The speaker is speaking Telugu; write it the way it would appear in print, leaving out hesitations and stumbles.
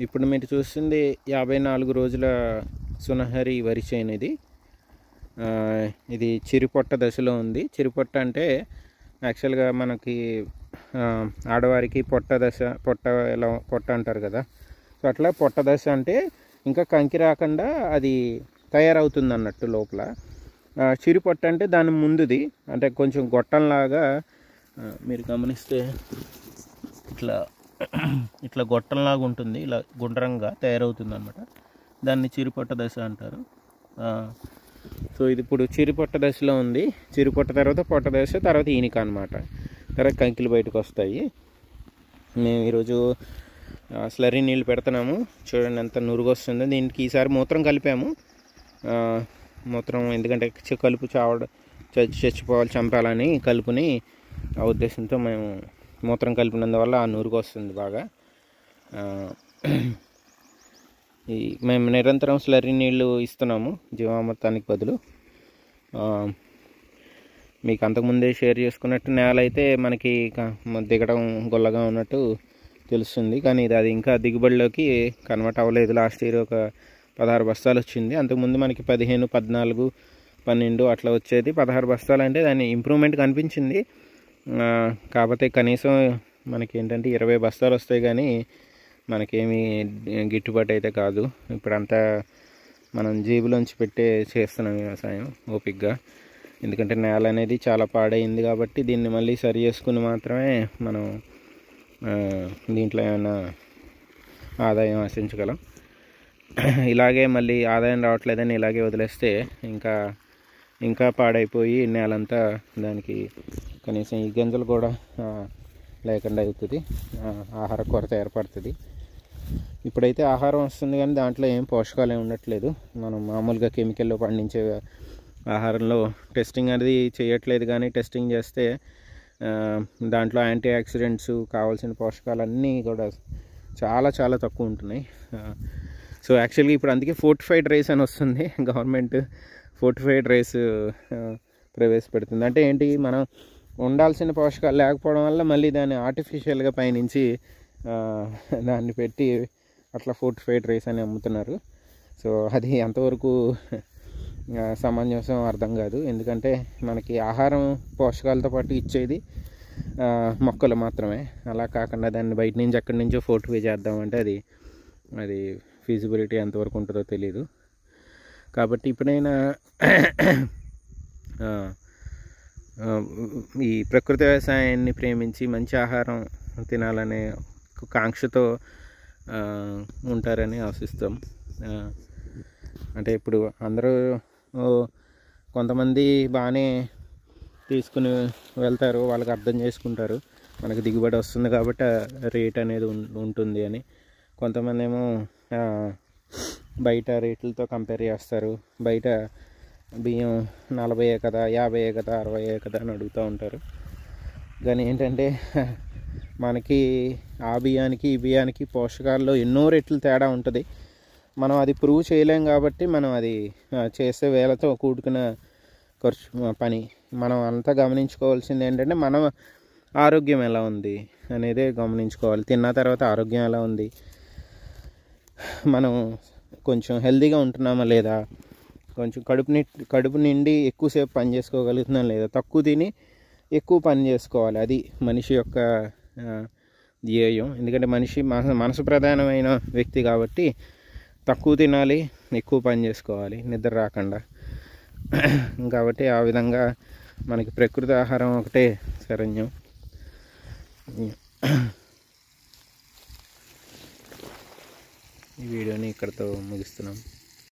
ఇప్పుడు మీరు చూస్తుంది 54 రోజుల సునహరి వరి చేను ఇది. ఇది చిరుపొట్ట దశలో ఉంది. చిరుపొట్ట అంటే యాక్చువల్గా మనకి ఆడవారికి పొట్ట దశ, పొట్ట అంటారు కదా. సో అట్లా పొట్ట దశ అంటే ఇంకా కంకి రాకుండా అది తయారవుతుంది అన్నట్టు లోపల. చిరుపొట్ట అంటే దాని ముందుది, అంటే కొంచెం గొట్టంలాగా మీరు గమనిస్తే ఇట్లా గొట్టంలాగా ఉంటుంది, ఇలా గుండ్రంగా తయారవుతుంది అన్నమాట. దాన్ని చిరుపొట్ట దశ అంటారు. సో ఇది ఇప్పుడు చిరుపొట్ట దశలో ఉంది. చిరుపొట్ట తర్వాత పొట్ట దశ, తర్వాత ఈనిక అనమాట. తర్వాత కంకిలు బయటకు వస్తాయి. మేము ఈరోజు స్లరీ నీళ్ళు పెడుతున్నాము. చూడండి ఎంత నురుగు వస్తుందో. దీనికి ఈసారి మూత్రం కలిపాము. మూత్రం ఎందుకంటే కలుపు చచ్చిపోవాలి, చంపాలని కలుపుని ఆ ఉద్దేశంతో మేము మూత్రం కలిపినందువల్ల ఆ నురుగు వస్తుంది బాగా. మేము నిరంతరం స్లరీ నీళ్ళు ఇస్తున్నాము జీవామృతానికి బదులు. మీకు అంతకుముందే షేర్ చేసుకున్నట్టు నేల అయితే మనకి దిగడం గొల్లగా ఉన్నట్టు తెలుస్తుంది, కానీ అది ఇంకా దిగుబడిలోకి కన్వర్ట్ అవ్వలేదు. లాస్ట్ ఇయర్ ఒక 16 బస్తాలు వచ్చింది. అంతకుముందు మనకి 15, 14, 12 అట్లా వచ్చేది. 16 బస్తాలు అంటే దాని ఇంప్రూవ్మెంట్ కనిపించింది. కాకపోతే కనీసం మనకి ఏంటంటే 20 బస్తాలు వస్తాయి, కానీ మనకేమీ గిట్టుబాటు అయితే కాదు. ఇప్పుడంతా మనం జేబులోంచి చేస్తున్నాం వ్యవసాయం ఓపిక్గా. ఎందుకంటే నేల అనేది చాలా పాడైంది కాబట్టి దీన్ని మళ్ళీ సరి చేసుకుని మాత్రమే మనం దీంట్లో ఏమైనా ఆదాయం ఆశించగలం. ఇలాగే మళ్ళీ ఆదాయం రావట్లేదని ఇలాగే వదిలేస్తే ఇంకా పాడైపోయి నేలంతా దానికి కనీసం ఈ గింజలు కూడా లేకుండా అవుతుంది, ఆహార కొరత ఏర్పడుతుంది. ఇప్పుడైతే ఆహారం వస్తుంది, కానీ దాంట్లో ఏం పోషకాలు ఏమి ఉండట్లేదు. మనం మామూలుగా కెమికల్లో పండించే ఆహారంలో టెస్టింగ్ అనేది చేయట్లేదు, కానీ టెస్టింగ్ చేస్తే దాంట్లో యాంటీ ఆక్సిడెంట్స్, కావాల్సిన పోషకాలన్నీ కూడా చాలా చాలా తక్కువ ఉంటున్నాయి. సో యాక్చువల్గా ఇప్పుడు అందుకే ఫోర్టిఫైడ్ రైస్ అని వస్తుంది. గవర్నమెంట్ ఫోర్టిఫైడ్ రైస్ ప్రవేశపెడుతుంది. అంటే ఏంటి, మనం ఉండాల్సిన పోషకాలు లేకపోవడం వల్ల మళ్ళీ దాన్ని ఆర్టిఫిషియల్గా పైనుంచి దాన్ని పెట్టి అట్లా ఫోర్టిఫైడ్ రైస్ అని అమ్ముతున్నారు. సో అది ఎంతవరకు సమంజసం అర్థం కాదు. ఎందుకంటే మనకి ఆహారం పోషకాలతో పాటు ఇచ్చేది మొక్కలు మాత్రమే. అలా కాకుండా దాన్ని బయట నుంచి ఎక్కడి నుంచో ఫోర్టిఫై చేద్దామంటే అది ఫీజిబిలిటీ ఎంతవరకు ఉంటుందో తెలియదు. కాబట్టి ఇప్పుడైనా ఈ ప్రకృతి వ్యవసాయాన్ని ప్రేమించి మంచి ఆహారం తినాలనే కాంక్షతో ఉంటారని ఆశిస్తాం. అంటే ఇప్పుడు అందరూ కొంతమంది బాగానే తీసుకుని వెళ్తారు, వాళ్ళకి అర్థం చేసుకుంటారు మనకు దిగుబడి వస్తుంది కాబట్టి రేట్ అనేది ఉంటుంది అని. కొంతమంది ఏమో బయట రేట్లతో కంపేర్ చేస్తారు. బయట బియ్యం 40 కదా, 50 కదా, 60 కదా అని అడుగుతూ ఉంటారు. కానీ ఏంటంటే మనకి ఆ బియ్యానికి ఈ బియ్యానికి పోషకాల్లో ఎన్నో రెట్లు తేడా ఉంటుంది. మనం అది ప్రూవ్ చేయలేం కాబట్టి మనం అది చేసే వేళతో కూడుకున్న ఖర్చు పని. మనం అంతా గమనించుకోవాల్సింది ఏంటంటే మన ఆరోగ్యం ఎలా ఉంది అనేదే గమనించుకోవాలి. తిన్న తర్వాత ఆరోగ్యం ఎలా ఉంది, మనం కొంచెం హెల్తీగా ఉంటున్నామా లేదా, కొంచెం కడుపు నిండి ఎక్కువసేపు పని చేసుకోగలుగుతున్నాం లేదా, తక్కువ తిని ఎక్కువ పని చేసుకోవాలి. అది మనిషి యొక్క ధ్యేయం. ఎందుకంటే మనిషి మనసు ప్రధానమైన వ్యక్తి కాబట్టి తక్కువ తినాలి, ఎక్కువ పని చేసుకోవాలి నిద్ర రాకుండా. కాబట్టి ఆ విధంగా మనకి ప్రకృతి ఆహారం ఒకటే శరణ్యం. ఈ వీడియోని ఇక్కడితో ముగిస్తున్నాం.